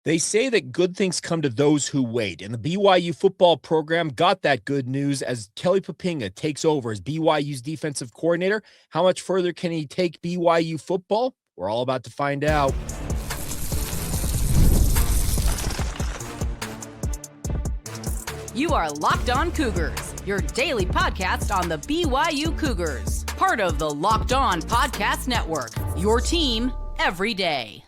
They say that good things come to those who wait, and the BYU football program got that good news as Kelly Poppinga takes over as BYU's defensive coordinator. How much further can he take BYU football? We're all about to find out. You are Locked On Cougars, your daily podcast on the BYU Cougars, part of the Locked On Podcast Network, your team every day.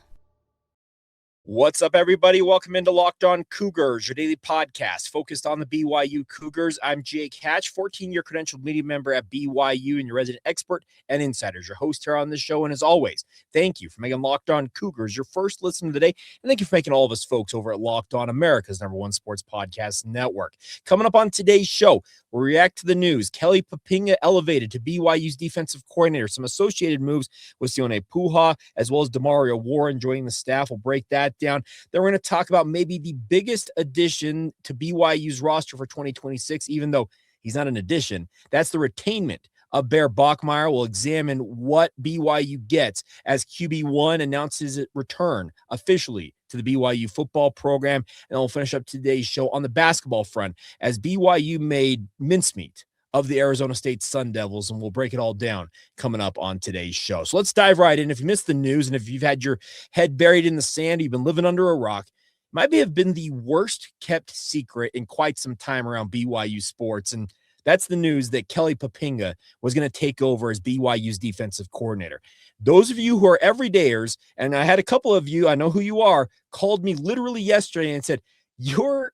What's up, everybody? Welcome into Locked On Cougars, your daily podcast focused on the BYU Cougars. I'm Jake Hatch, 14-year credentialed media member at BYU and your resident expert and insiders, your host here on this show. And as always, thank you for making Locked On Cougars your first listen of the day. And thank you for making all of us folks over at Locked On, America's #1 sports podcast network. Coming up on today's show, we'll react to the news. Kelly Poppinga elevated to BYU's defensive coordinator. Some associated moves with Sione Po'uha, as well as Demario Warren joining the staff. We'll break that down. Then we're going to talk about maybe the biggest addition to BYU's roster for 2026, even though he's not an addition. That's the retainment of Bear Bachmeier. We'll examine what BYU gets as QB1 announces its return officially to the BYU football program. And we'll finish up today's show on the basketball front as BYU made mincemeat of the Arizona State Sun Devils, and we'll break it all down coming up on today's show. So let's dive right in. If you missed the news and if you've had your head buried in the sand, you've been living under a rock, it might have been the worst kept secret in quite some time around BYU sports. And that's the news that Kelly Poppinga was going to take over as BYU's defensive coordinator. Those of you who are everydayers, and I had a couple of you, I know who you are, called me literally yesterday and said, your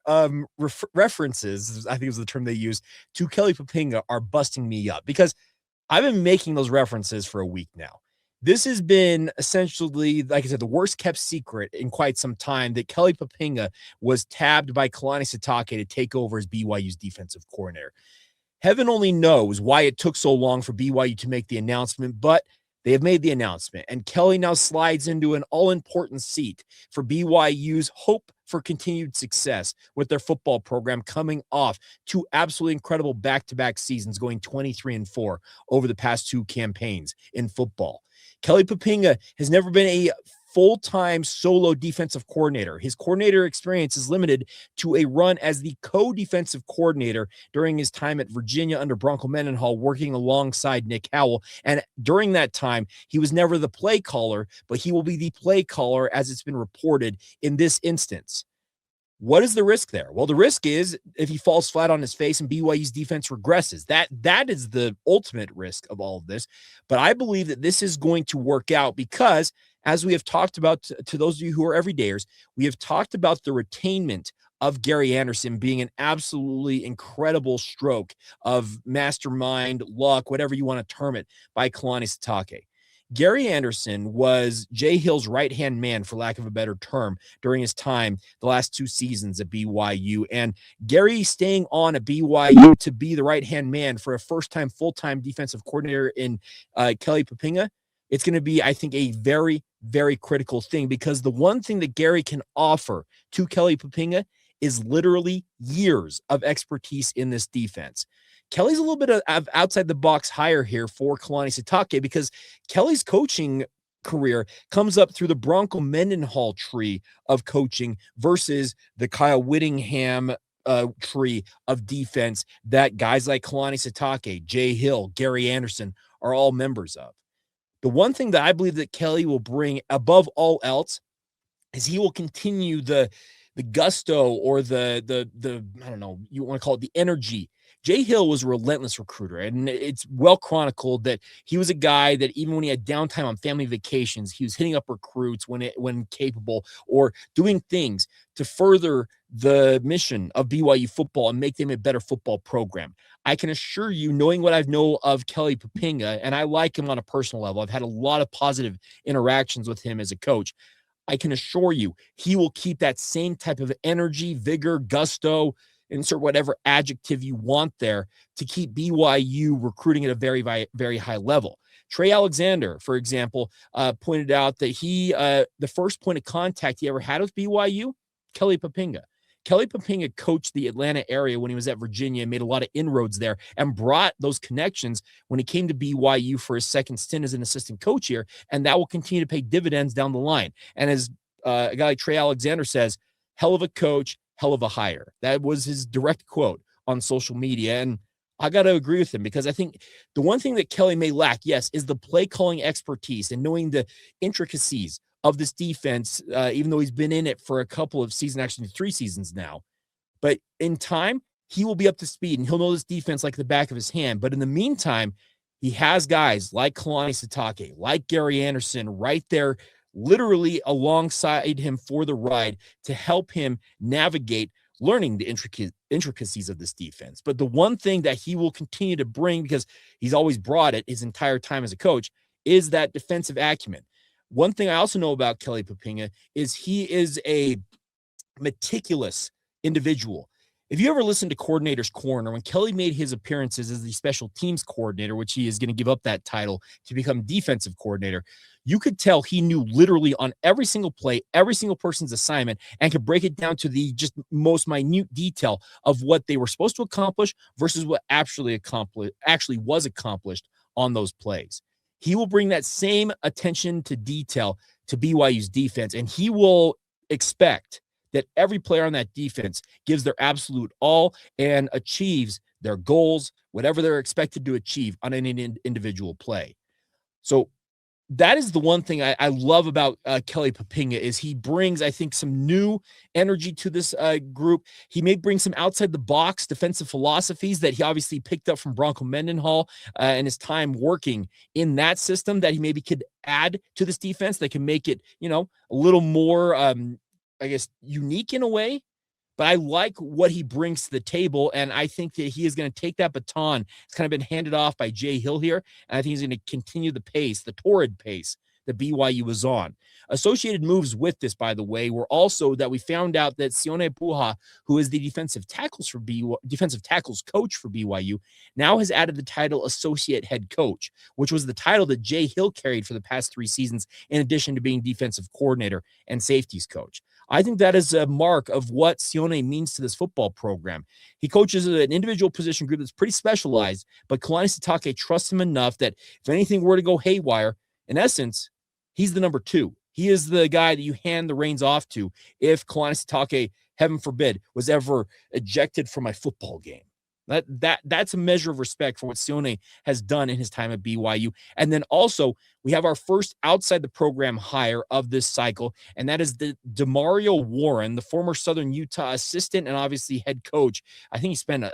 references, I think was the term they used, to Kelly Poppinga are busting me up because I've been making those references for a week now. This has been essentially, like I said, the worst kept secret in quite some time that Kelly Poppinga was tabbed by Kalani Sitake to take over as BYU's defensive coordinator. Heaven only knows why it took so long for BYU to make the announcement, but they have made the announcement, and Kelly now slides into an all-important seat for BYU's hope for continued success with their football program coming off two absolutely incredible back-to-back seasons going 23-4 over the past two campaigns in football. Kelly Poppinga has never been a full-time solo defensive coordinator. His coordinator experience is limited to a run as the co-defensive coordinator during his time at Virginia under Bronco Mendenhall, working alongside Nick Howell. And during that time, he was never the play caller, but he will be the play caller as it's been reported in this instance. What is the risk there? Well, the risk is if he falls flat on his face and BYU's defense regresses. That is the ultimate risk of all of this. But I believe that this is going to work out because, as we have talked about, to those of you who are everydayers, we have talked about the retainment of Gary Andersen being an absolutely incredible stroke of mastermind, luck, whatever you want to term it, by Kalani Sitake. Gary Andersen was Jay Hill's right-hand man, for lack of a better term, during his time the last two seasons at BYU. And Gary staying on at BYU to be the right-hand man for a first-time full-time defensive coordinator in Kelly Poppinga, it's going to be, I think, a very, very critical thing because the one thing that Gary can offer to Kelly Poppinga is literally years of expertise in this defense. Kelly's a little bit of outside the box hire here for Kalani Sitake because Kelly's coaching career comes up through the Bronco Mendenhall tree of coaching versus the Kyle Whittingham tree of defense that guys like Kalani Sitake, Jay Hill, Gary Andersen are all members of. The one thing that I believe that Kelly will bring above all else is he will continue the gusto or the I don't know, you want to call it the energy. Jay Hill was a relentless recruiter, and it's well chronicled that he was a guy that even when he had downtime on family vacations, he was hitting up recruits when capable or doing things to further the mission of BYU football and make them a better football program. I can assure you, knowing what I know of Kelly Poppinga, and I like him on a personal level, I've had a lot of positive interactions with him as a coach. I can assure you he will keep that same type of energy, vigor, gusto, insert whatever adjective you want there to keep BYU recruiting at a very, very, very high level. Trey Alexander, for example, pointed out that the first point of contact he ever had with BYU, Kelly Poppinga. Kelly Poppinga coached the Atlanta area when he was at Virginia, made a lot of inroads there, and brought those connections when he came to BYU for his second stint as an assistant coach here, and that will continue to pay dividends down the line. And as a guy like Trey Alexander says, hell of a coach, hell of a hire. That was his direct quote on social media. And I got to agree with him because I think the one thing that Kelly may lack, yes, is the play calling expertise and knowing the intricacies of this defense, even though he's been in it for a couple of seasons, actually 3 seasons now. But in time, he will be up to speed and he'll know this defense like the back of his hand. But in the meantime, he has guys like Kalani Sitake, like Gary Andersen right there, literally alongside him for the ride to help him navigate learning the intricacies of this defense. But the one thing that he will continue to bring, because he's always brought it his entire time as a coach, is that defensive acumen. One thing I also know about Kelly Poppinga is he is a meticulous individual. If you ever listen to Coordinator's Corner, when Kelly made his appearances as the special teams coordinator, which he is going to give up that title to become defensive coordinator, you could tell he knew literally on every single play, every single person's assignment, and could break it down to the just most minute detail of what they were supposed to accomplish versus what actually was accomplished on those plays. He will bring that same attention to detail to BYU's defense, and he will expect that every player on that defense gives their absolute all and achieves their goals, whatever they're expected to achieve on any individual play. So that is the one thing I love about Kelly Poppinga is he brings, I think, some new energy to this group. He may bring some outside the box defensive philosophies that he obviously picked up from Bronco Mendenhall and his time working in that system that he maybe could add to this defense that can make it, a little more, I guess, unique in a way. But I like what he brings to the table, and I think that he is going to take that baton. It's kind of been handed off by Jay Hill here, and I think he's going to continue the pace, the torrid pace that BYU was on. Associated moves with this, by the way, were also that we found out that Sione Po'uha, who is the defensive tackles coach for BYU, now has added the title associate head coach, which was the title that Jay Hill carried for the past 3 seasons, in addition to being defensive coordinator and safeties coach. I think that is a mark of what Sione means to this football program. He coaches an individual position group that's pretty specialized, but Kalani Sitake trusts him enough that if anything were to go haywire, in essence, he's the number 2. He is the guy that you hand the reins off to if Kalani Sitake, heaven forbid, was ever ejected from a football game. That's a measure of respect for what Sione has done in his time at BYU. And then also, we have our first outside the program hire of this cycle, and that is the Demario Warren, the former Southern Utah assistant and obviously head coach. I think he spent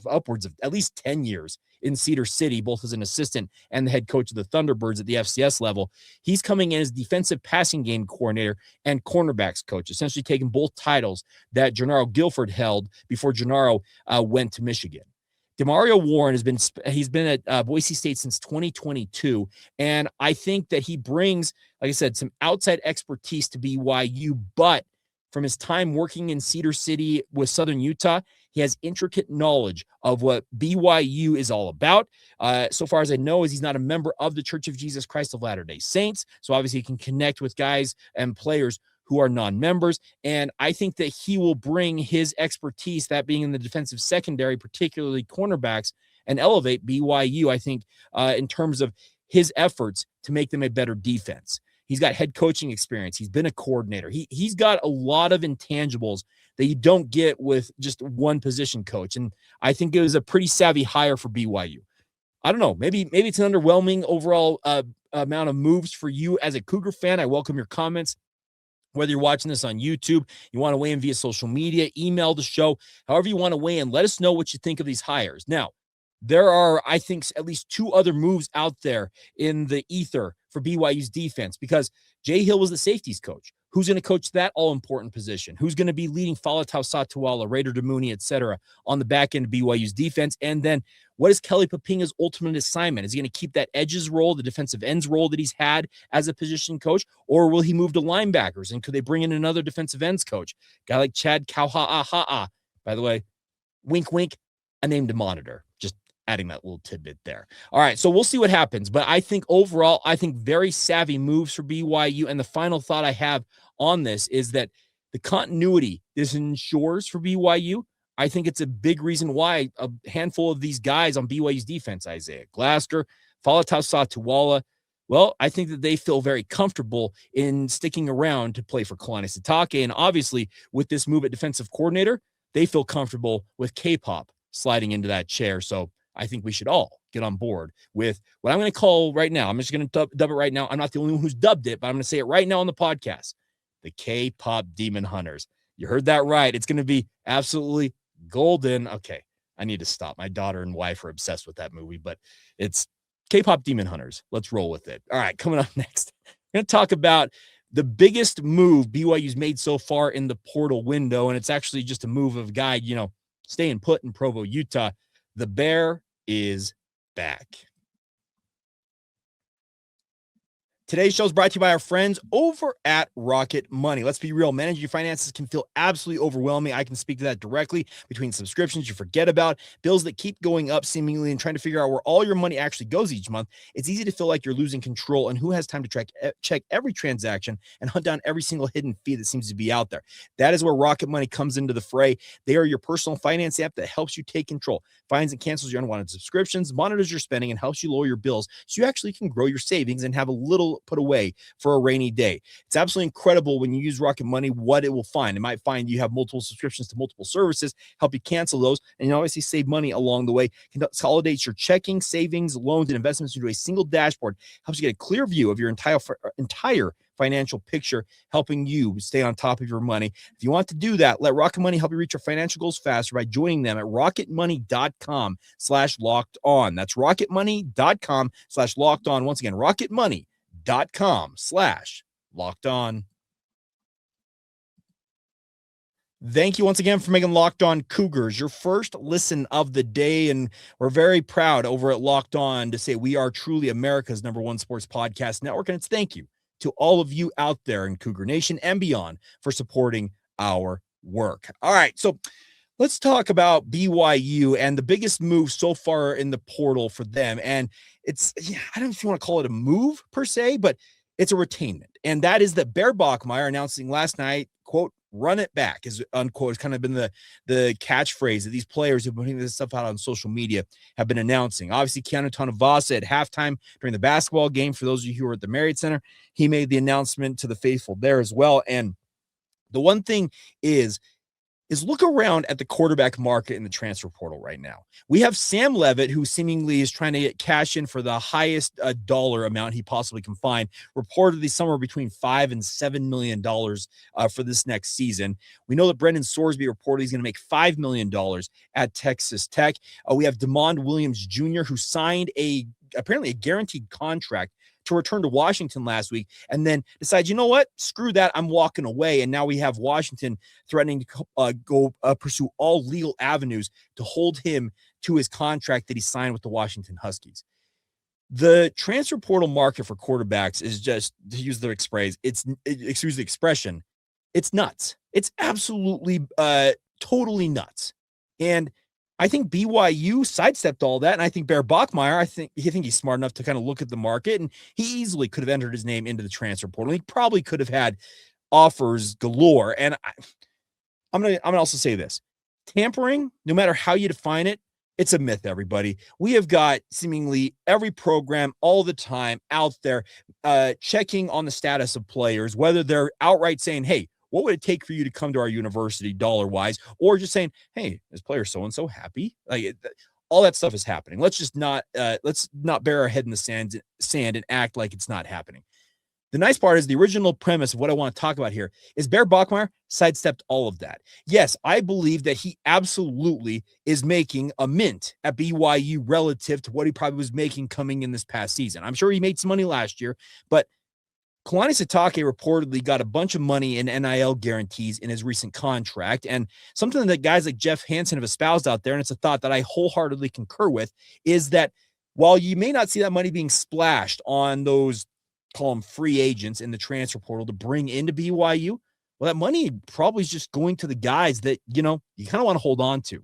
upwards of at least 10 years in Cedar City, both as an assistant and the head coach of the Thunderbirds at the FCS level. He's coming in as defensive passing game coordinator and cornerbacks coach, essentially taking both titles that Gennaro Guilford held before Gennaro went to Michigan. Demario Warren he's been at Boise State since 2022, and I think that he brings, like I said, some outside expertise to BYU, but from his time working in Cedar City with Southern Utah, he has intricate knowledge of what BYU is all about. So far as I know, he's not a member of the Church of Jesus Christ of Latter-day Saints, so obviously he can connect with guys and players who are non-members, and I think that he will bring his expertise, that being in the defensive secondary, particularly cornerbacks, and elevate BYU, I think, in terms of his efforts to make them a better defense. He's got head coaching experience. He's been a coordinator. He's got a lot of intangibles that you don't get with just one position coach, and I think it was a pretty savvy hire for BYU. I don't know. Maybe it's an underwhelming overall amount of moves for you as a Cougar fan. I welcome your comments. Whether you're watching this on YouTube, you want to weigh in via social media, email the show, however you want to weigh in, let us know what you think of these hires. Now, there are, I think, at least 2 other moves out there in the ether for BYU's defense because Jay Hill was the safeties coach. Who's going to coach that all-important position? Who's going to be leading Faletau Satuala, Raider Damuni, et cetera, on the back end of BYU's defense? And then what is Kelly Poppinga's ultimate assignment? Is he going to keep that edges role, the defensive ends role that he's had as a position coach, or will he move to linebackers? And could they bring in another defensive ends coach? A guy like Chad Kauha'aha'a. By the way, wink, wink, a name to monitor. Just adding that little tidbit there. All right, so we'll see what happens. But I think overall, very savvy moves for BYU. And the final thought I have on this is that the continuity this ensures for BYU. I think it's a big reason why a handful of these guys on BYU's defense, Isaiah Glasker, Faletau Satuala, Well, I think that they feel very comfortable in sticking around to play for Kalani Sitake. And obviously, with this move at defensive coordinator, they feel comfortable with K-pop sliding into that chair. So I think we should all get on board with what I'm going to call right now. I'm just going to dub it right now. I'm not the only one who's dubbed it, but I'm going to say it right now on the podcast. The K-pop Demon Hunters. You heard that right. It's going to be absolutely golden. Okay, I need to stop. My daughter and wife are obsessed with that movie, but it's K-pop Demon Hunters. Let's roll with it. All right, coming up next, I'm going to talk about the biggest move BYU's made so far in the portal window, and it's actually just a move of a guy, staying put in Provo, Utah. The Bear is back. Today's show is brought to you by our friends over at Rocket Money. Let's be real. Managing your finances can feel absolutely overwhelming. I can speak to that directly. Between subscriptions you forget about, bills that keep going up seemingly, and trying to figure out where all your money actually goes each month, it's easy to feel like you're losing control, and who has time to check every transaction and hunt down every single hidden fee that seems to be out there. That is where Rocket Money comes into the fray. They are your personal finance app that helps you take control, finds and cancels your unwanted subscriptions, monitors your spending, and helps you lower your bills so you actually can grow your savings and have a little put away for a rainy day. It's absolutely incredible when you use Rocket Money what it will find. It might find you have multiple subscriptions to multiple services, help you cancel those, and you obviously save money along the way. Consolidates your checking, savings, loans, and investments into a single dashboard. Helps you get a clear view of your entire financial picture, helping you stay on top of your money. If you want to do that, let Rocket Money help you reach your financial goals faster by joining them at rocketmoney.com/locked-on. That's rocketmoney.com/locked-on. Once again, rocketmoney.com/locked-on. Thank you once again for making Locked On Cougars your first listen of the day. And we're very proud over at Locked On to say we are truly America's #1 sports podcast network. And it's thank you to all of you out there in Cougar Nation and beyond for supporting our work. All right, so let's talk about BYU and the biggest move so far in the portal for them. And it's, I don't know if you want to call it a move per se, but it's a retainment. And that is that Bachmeier announcing last night, quote, "run it back," is unquote, has kind of been the catchphrase that these players who've been putting this stuff out on social media have been announcing. Obviously, Keanu Tonavasa at halftime during the basketball game, for those of you who were at the Marriott Center, he made the announcement to the faithful there as well. And the one thing is look around at the quarterback market in the transfer portal right now. We have Sam Levitt, who seemingly is trying to get cash in for the highest dollar amount he possibly can find, reportedly somewhere between $5 and $7 million for this next season. We know that Brendan Sorsby reportedly is going to make $5 million at Texas Tech. We have DeMond Williams Jr., who signed apparently a guaranteed contract to return to Washington last week, and then decide, you know what, screw that, I'm walking away. And now we have Washington threatening to go pursue all legal avenues to hold him to his contract that he signed with the Washington Huskies. The transfer portal market for quarterbacks is just, to use the expression, it's nuts. It's absolutely totally nuts. And I think BYU sidestepped all that, and I think Bear Bachmeier, I think he's smart enough to kind of look at the market, and he easily could have entered his name into the transfer portal. He probably could have had offers galore. And I'm gonna also say this: tampering, no matter how you define it, it's a myth. Everybody, we have got seemingly every program all the time out there checking on the status of players, whether they're outright saying, "Hey, what would it take for you to come to our university dollar-wise?" or just saying, "Hey, is player so-and-so happy?" Like, all that stuff is happening. Let's not bury our head in the sand and act like it's not happening. The nice part is the original premise of what I want to talk about here is Bear Bachmeier sidestepped all of that. Yes, I believe that he absolutely is making a mint at BYU relative to what he probably was making coming in this past season. I'm sure he made some money last year, but Kalani Sitake reportedly got a bunch of money in NIL guarantees in his recent contract. And something that guys like Jeff Hansen have espoused out there, and it's a thought that I wholeheartedly concur with, is that while you may not see that money being splashed on those, call them free agents in the transfer portal to bring into BYU, well, that money probably is just going to the guys that, you kind of want to hold on to.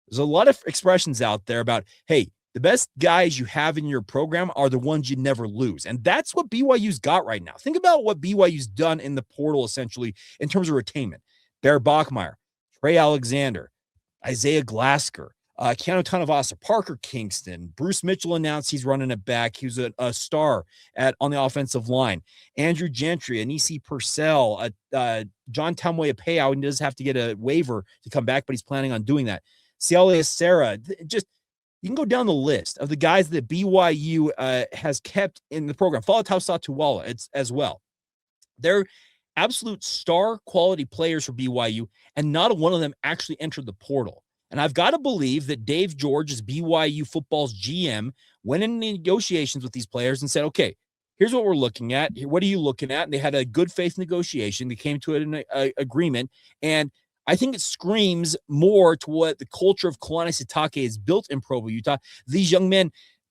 There's a lot of expressions out there about, hey, the best guys you have in your program are the ones you never lose. And that's what BYU's got right now. Think about what BYU's done in the portal, essentially, in terms of retainment. Bear Bachmeier, Trey Alexander, Isaiah Glasker, Keanu Tanavasa, Parker Kingston, Bruce Mitchell announced he's running it back. He was a star on the offensive line. Andrew Gentry, Anisi Purcell, John Tamoya-Peau, and does have to get a waiver to come back, but he's planning on doing that. Cialia Serra, just you can go down the list of the guys that BYU has kept in the program. Falatau Satuwala, it's as well. They're absolute star quality players for BYU, and not one of them actually entered the portal. And I've got to believe that Dave George, as BYU football's GM, went in negotiations with these players and said, okay, here's what we're looking at. What are you looking at? And they had a good faith negotiation. They came to an agreement. And I think it screams more to what the culture of Kalani Sitake is built in Provo, Utah. These young men,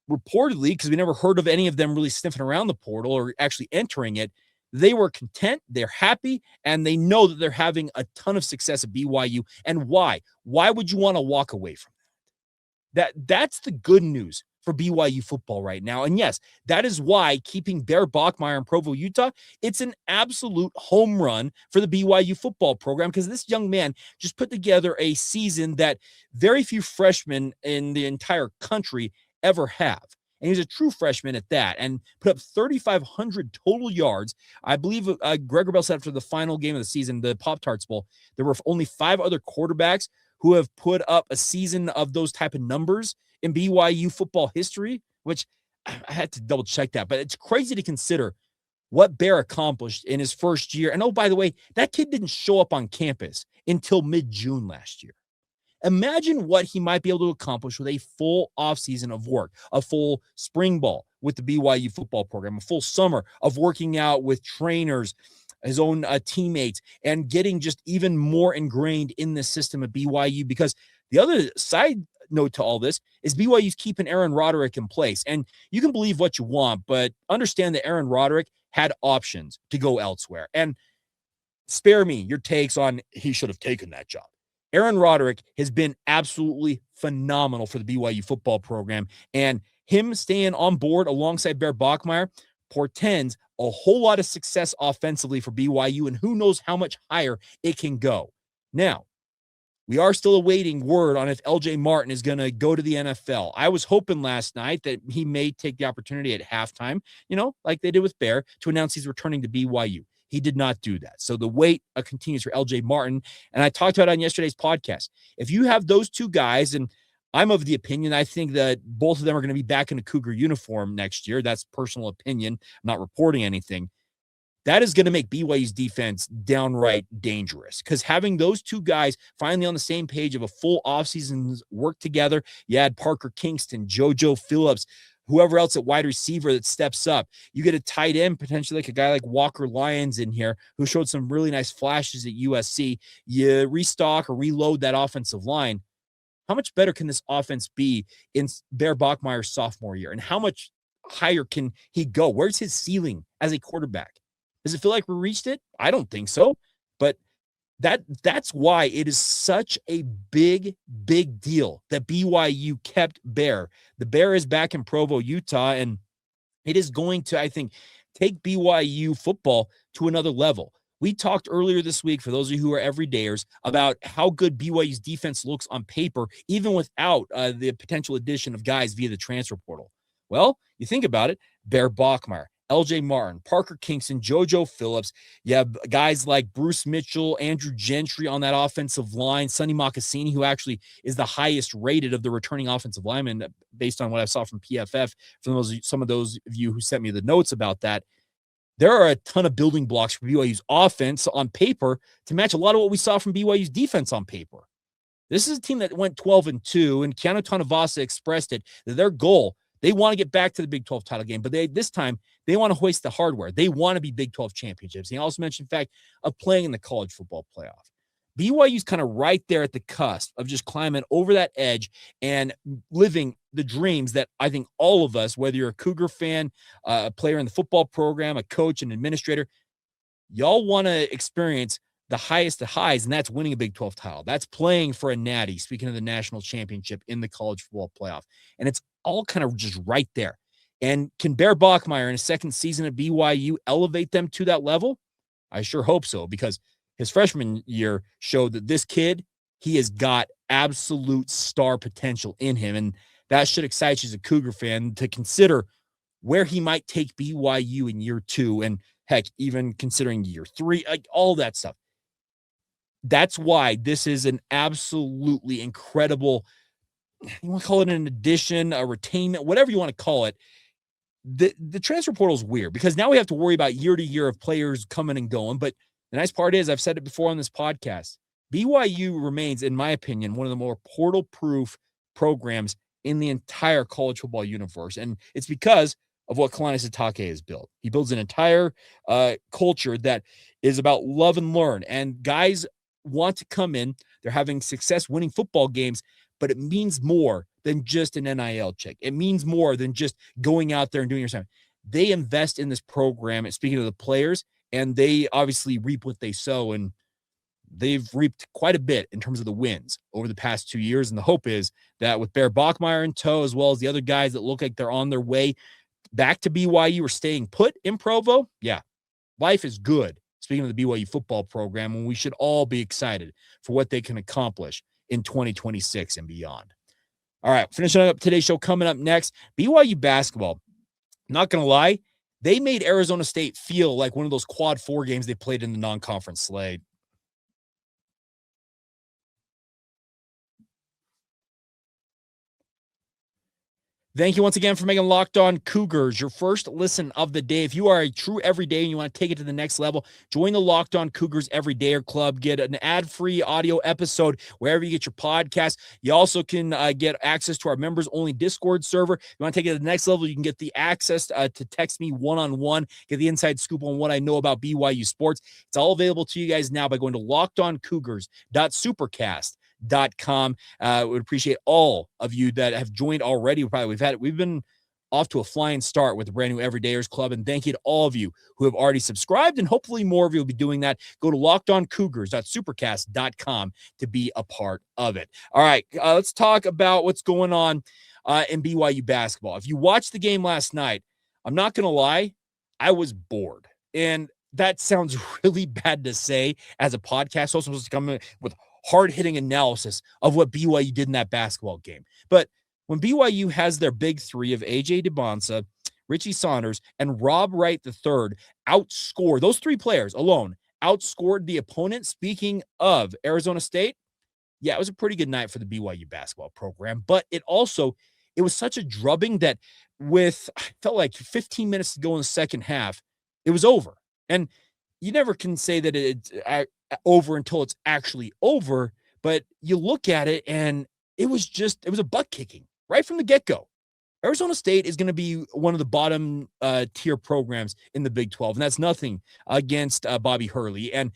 reportedly, because we never heard of any of them really sniffing around the portal or actually entering it, they were content, they're happy, and they know that they're having a ton of success at BYU. And why? Why would you want to walk away from that? That's the good news for BYU football right now. And yes, that is why keeping Bear Bachmeier in Provo, Utah, it's an absolute home run for the BYU football program, because this young man just put together a season that very few freshmen in the entire country ever have. And he's a true freshman at that, and put up 3,500 total yards. I believe Gregor Bell said after the final game of the season, the Pop-Tarts Bowl, there were only 5 other quarterbacks who have put up a season of those type of numbers in BYU football history, which I had to double check that. But it's crazy to consider what Bear accomplished in his first year. And oh, by the way, that kid didn't show up on campus until mid-June last year. Imagine what he might be able to accomplish with a full offseason of work, a full spring ball with the BYU football program, a full summer of working out with trainers, his own teammates, and getting just even more ingrained in the system at BYU. Because the other side note to all this is BYU's keeping Aaron Roderick in place. And you can believe what you want, but understand that Aaron Roderick had options to go elsewhere. And spare me your takes on he should have taken that job. Aaron Roderick has been absolutely phenomenal for the BYU football program, and him staying on board alongside Bear Bachmeier portends a whole lot of success offensively for BYU, and who knows how much higher it can go. Now, we are still awaiting word on if LJ Martin is going to go to the NFL. I was hoping last night that he may take the opportunity at halftime, like they did with Bear, to announce he's returning to BYU. He did not do that. So the wait continues for LJ Martin. And I talked about it on yesterday's podcast. If you have those two guys, and I'm of the opinion, I think that both of them are going to be back in a Cougar uniform next year. That's personal opinion. I'm not reporting anything. That is going to make BYU's defense downright dangerous, because having those two guys finally on the same page of a full offseason's work together, you add Parker Kingston, JoJo Phillips, whoever else at wide receiver that steps up. You get a tight end, potentially like a guy like Walker Lyons in here, who showed some really nice flashes at USC. You restock or reload that offensive line. How much better can this offense be in Bear Bachmeier's sophomore year? And how much higher can he go? Where's his ceiling as a quarterback? Does it feel like we reached it? I don't think so. But that's why it is such a big deal that BYU kept Bear. The Bear is back in Provo, Utah, and it is going to, I think, take BYU football to another level. We talked earlier this week, for those of you who are everydayers, about how good BYU's defense looks on paper, even without the potential addition of guys via the transfer portal. Well, you think about it, Bear Bachmeier, LJ Martin, Parker Kingston, JoJo Phillips. You have guys like Bruce Mitchell, Andrew Gentry on that offensive line, Sonny Mocassini, who actually is the highest rated of the returning offensive linemen based on what I saw from PFF, from some of those of you who sent me the notes about that. There are a ton of building blocks for BYU's offense on paper to match a lot of what we saw from BYU's defense on paper. This is a team that went 12-2, and Keanu Tanavasa expressed it, that their goal, they want to get back to the Big 12 title game, but this time they want to hoist the hardware. They want to be Big 12 championships. He also mentioned the fact of playing in the college football playoff. BYU's kind of right there at the cusp of just climbing over that edge and living the dreams that I think all of us, whether you're a Cougar fan, a player in the football program, a coach, an administrator, y'all want to experience the highest of highs, and that's winning a Big 12 title. That's playing for a natty, speaking of the national championship in the college football playoff. And it's all kind of just right there. And can Bear Bachmeier in his second season at BYU elevate them to that level? I sure hope so, because his freshman year showed that this kid he has got absolute star potential in him. And that should excite you as a Cougar fan to consider where he might take BYU in year 2. And heck, even considering year 3, like all that stuff. That's why this is an absolutely incredible, you want to call it an addition, a retainment, whatever you want to call it. The transfer portal is weird because now we have to worry about year to year of players coming and going. But the nice part is, I've said it before on this podcast, BYU remains, in my opinion, one of the more portal-proof programs in the entire college football universe. And it's because of what Kalani Sitake has built. He builds an entire culture that is about love and learn. And guys want to come in. They're having success winning football games, but it means more than just an NIL check. It means more than just going out there and doing your assignment. They invest in this program, and speaking of the players, and they obviously reap what they sow, and they've reaped quite a bit in terms of the wins over the past 2 years. And the hope is that with Bachmeier in tow, as well as the other guys that look like they're on their way back to BYU or staying put in Provo, yeah, life is good. Speaking of the BYU football program, and we should all be excited for what they can accomplish in 2026 and beyond. All right, finishing up today's show, coming up next, BYU basketball. Not going to lie, they made Arizona State feel like one of those quad 4 games they played in the non-conference slate. Thank you once again for making Locked On Cougars your first listen of the day. If you are a true everyday and you want to take it to the next level, join the Locked On Cougars Everydayer Club. Get an ad-free audio episode wherever you get your podcast. You also can get access to our members-only Discord server. If you want to take it to the next level, you can get the access to text me one-on-one, get the inside scoop on what I know about BYU sports. It's all available to you guys now by going to lockedoncougars.supercast.com. Would appreciate all of you that have joined already. We've been off to a flying start with the brand new Everydayers Club, and thank you to all of you who have already subscribed, and hopefully more of you will be doing that. Go to lockedoncougars.supercast.com to be a part of it. All right, let's talk about what's going on in BYU basketball. If you watched the game last night, I'm not going to lie, I was bored. And that sounds really bad to say as a podcast host. I'm supposed to come in with hard-hitting analysis of what BYU did in that basketball game. But when BYU has their big 3 of A.J. DeBonsa, Richie Saunders, and Rob Wright III outscored, those 3 players alone outscored the opponent. Speaking of Arizona State, yeah, it was a pretty good night for the BYU basketball program, but it was such a drubbing that I felt like 15 minutes to go in the second half, it was over. And you never can say that it's over until it's actually over, but you look at it and it was a butt kicking right from the get-go. Arizona State is going to be one of the bottom tier programs in the Big 12, and that's nothing against Bobby Hurley. And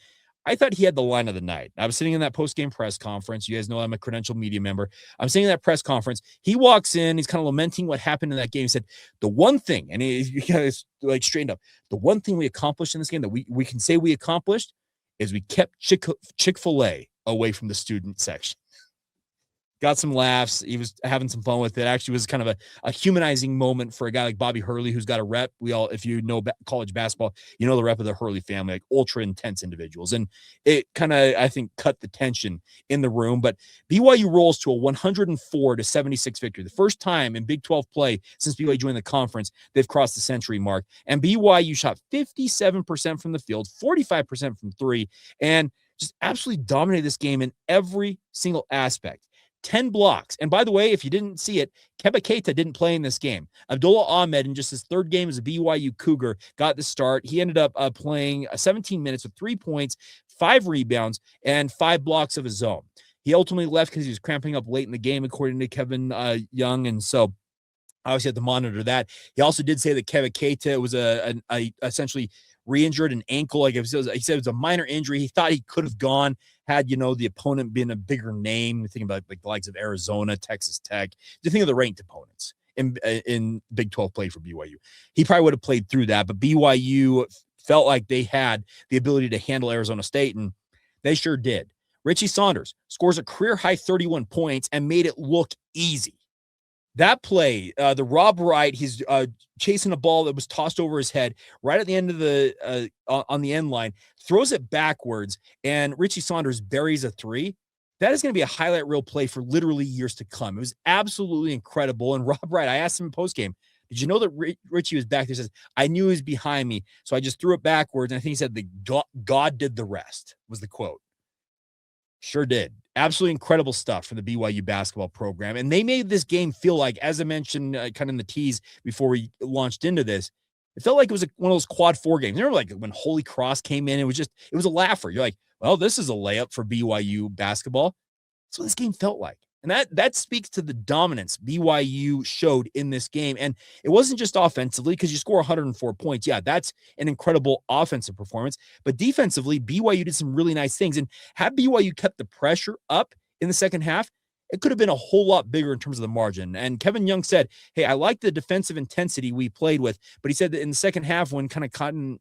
I thought he had the line of the night. I was sitting in that post-game press conference. You guys know I'm a credentialed media member. I'm sitting in that press conference. He walks in. He's kind of lamenting what happened in that game. He said, the one thing, and he like straightened up, the one thing we accomplished in this game that we can say we accomplished is we kept Chick-fil-A away from the student section. Got some laughs. He was having some fun with it. Actually, was kind of a humanizing moment for a guy like Bobby Hurley, who's got a rep. If you know college basketball, you know the rep of the Hurley family, like ultra intense individuals. And it kind of, I think, cut the tension in the room. But BYU rolls to a 104-76 victory. The first time in Big 12 play since BYU joined the conference, they've crossed the century mark. And BYU shot 57% from the field, 45% from 3, and just absolutely dominated this game in every single aspect. 10 blocks. And by the way, if you didn't see it, Keba Keita didn't play in this game. Abdullah Ahmed, in just his 3rd game as a BYU Cougar, got the start. He ended up playing 17 minutes with 3 points, 5 rebounds, and 5 blocks of his own. He ultimately left because he was cramping up late in the game, according to Kevin Young. And so obviously had to monitor that. He also did say that Keba Keita was essentially re-injured an ankle. Like he said it was a minor injury. He thought he could have gone had, the opponent been a bigger name. Thinking about like the likes of Arizona, Texas Tech. You think of the ranked opponents in Big 12 play for BYU. He probably would have played through that, but BYU felt like they had the ability to handle Arizona State, and they sure did. Richie Saunders scores a career-high 31 points and made it look easy. That play, the Rob Wright, he's chasing a ball that was tossed over his head right at the end of on the end line, throws it backwards, and Richie Saunders buries a 3. that is going to be a highlight reel play for literally years to come. It was absolutely incredible. And Rob Wright, I asked him in postgame, did you know that Richie was back there? He says, I knew he was behind me, so I just threw it backwards. And I think he said, God did the rest, was the quote. Sure did. Absolutely incredible stuff from the BYU basketball program. And they made this game feel like, as I mentioned kind of in the tease before we launched into this, it felt like it was one of those quad 4 games. You remember like when Holy Cross came in, it was a laugher. You're like, well, this is a layup for BYU basketball. That's what this game felt like. And that speaks to the dominance BYU showed in this game. And it wasn't just offensively, because you score 104 points. Yeah, that's an incredible offensive performance. But defensively, BYU did some really nice things. And had BYU kept the pressure up in the second half, it could have been a whole lot bigger in terms of the margin. And Kevin Young said, hey, I like the defensive intensity we played with. But he said that in the second half, when kind of Cotton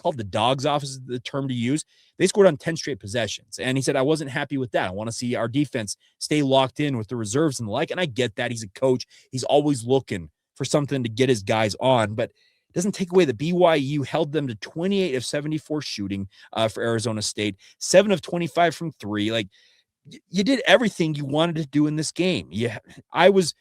called the dogs off is the term to use, they scored on 10 straight possessions. And he said, I wasn't happy with that. I want to see our defense stay locked in with the reserves and the like. And I get that. He's a coach. He's always looking for something to get his guys on, but it doesn't take away that BYU held them to 28 of 74 shooting for Arizona State, 7 of 25 from 3. Like, you did everything you wanted to do in this game. Yeah, I was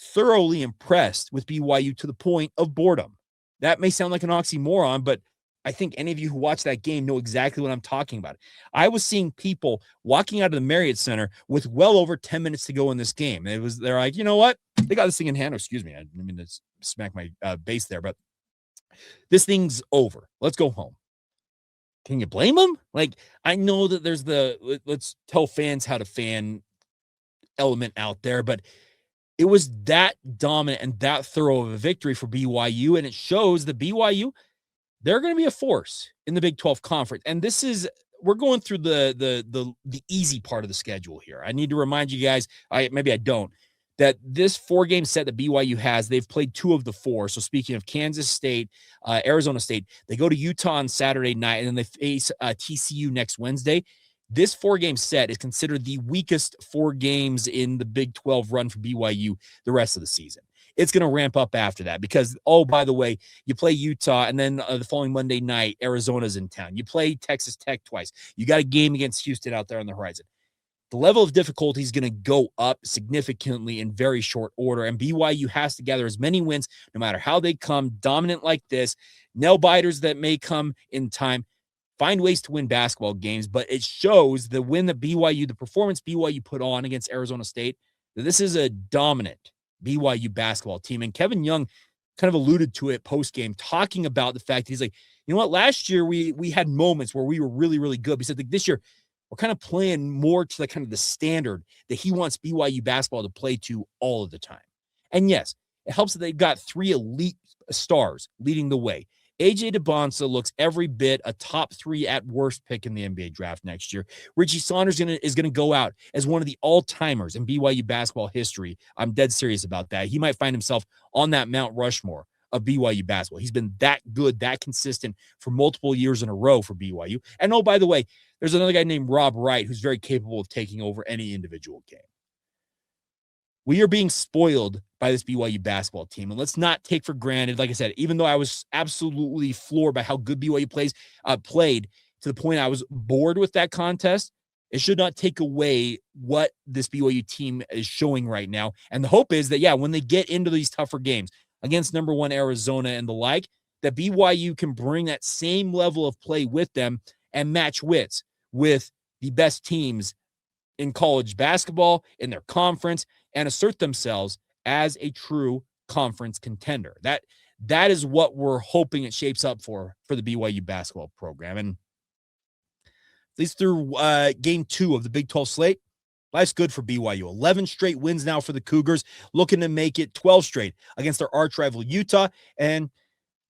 thoroughly impressed with BYU to the point of boredom. That may sound like an oxymoron, but I think any of you who watch that game know exactly what I'm talking about. I was seeing people walking out of the Marriott Center with well over 10 minutes to go in this game. They're like, you know what? They got this thing in hand. Oh, excuse me. I didn't mean to smack my base there, but this thing's over. Let's go home. Can you blame them? Like, I know that there's let's tell fans how to fan element out there, but it was that dominant and that thorough of a victory for BYU. And it shows that BYU, they're going to be a force in the Big 12 conference. And we're going through the easy part of the schedule here. I need to remind you guys, maybe I don't, that this 4-game set that BYU has, they've played 2 of the 4. So speaking of Kansas State, Arizona State, they go to Utah on Saturday night, and then they face TCU next Wednesday. This 4-game set is considered the weakest 4 games in the Big 12 run for BYU the rest of the season. It's going to ramp up after that because, oh, by the way, you play Utah, and then the following Monday night, Arizona's in town. You play Texas Tech twice. You got a game against Houston out there on the horizon. The level of difficulty is going to go up significantly in very short order, and BYU has to gather as many wins, no matter how they come, dominant like this, nail biters that may come in time, find ways to win basketball games. But it shows the win that the performance BYU put on against Arizona State, that this is a dominant BYU basketball team. And Kevin Young kind of alluded to it post-game, talking about the fact that he's like, you know what, last year we had moments where we were really, really good. He said, like, this year we're kind of playing more to the kind of the standard that he wants BYU basketball to play to all of the time. And yes, it helps that they've got 3 elite stars leading the way. AJ DeBonsa looks every bit a top 3 at worst pick in the NBA draft next year. Richie Saunders is going to go out as one of the all-timers in BYU basketball history. I'm dead serious about that. He might find himself on that Mount Rushmore of BYU basketball. He's been that good, that consistent for multiple years in a row for BYU. And oh, by the way, there's another guy named Rob Wright who's very capable of taking over any individual game. We are being spoiled by this BYU basketball team. And let's not take for granted, like I said, even though I was absolutely floored by how good BYU played to the point I was bored with that contest, it should not take away what this BYU team is showing right now. And the hope is that, yeah, when they get into these tougher games against number 1 Arizona and the like, that BYU can bring that same level of play with them and match wits with the best teams in college basketball, in their conference, and assert themselves as a true conference contender. That is what we're hoping it shapes up for the BYU basketball program. And at least through game 2 of the Big 12 slate, life's good for BYU. 11 straight wins now for the Cougars, looking to make it 12 straight against their arch rival Utah. And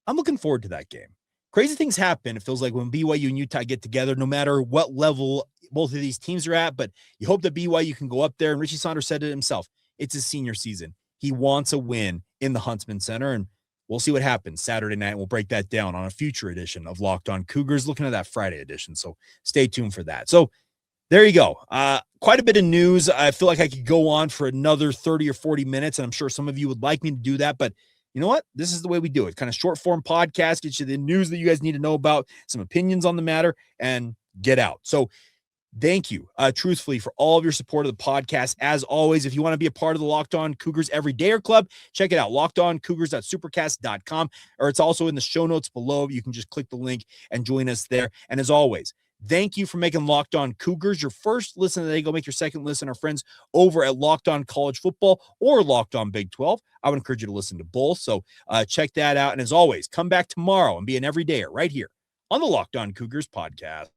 I'm looking forward to that game. Crazy things happen, it feels like, when BYU and Utah get together, no matter what level both of these teams are at. But you hope that BYU can go up there. And Richie Saunders said it himself. It's his senior season. He wants a win in the Huntsman Center. And we'll see what happens Saturday night. We'll break that down on a future edition of Locked On Cougars, looking at that Friday edition. So stay tuned for that. So there you go. Quite a bit of news. I feel like I could go on for another 30 or 40 minutes, and I'm sure some of you would like me to do that. But you know what? This is the way we do it. Kind of short form podcast, get you the news that you guys need to know about, some opinions on the matter, and get out. So Thank you, truthfully, for all of your support of the podcast. As always, if you want to be a part of the Locked On Cougars Everydayer Club, check it out, lockedoncougars.supercast.com, or it's also in the show notes below. You can just click the link and join us there. And as always, thank you for making Locked On Cougars your first listen of the day. Go make your second listen. Our friends over at Locked On College Football or Locked On Big 12. I would encourage you to listen to both. So check that out. And as always, come back tomorrow and be an everydayer right here on the Locked On Cougars podcast.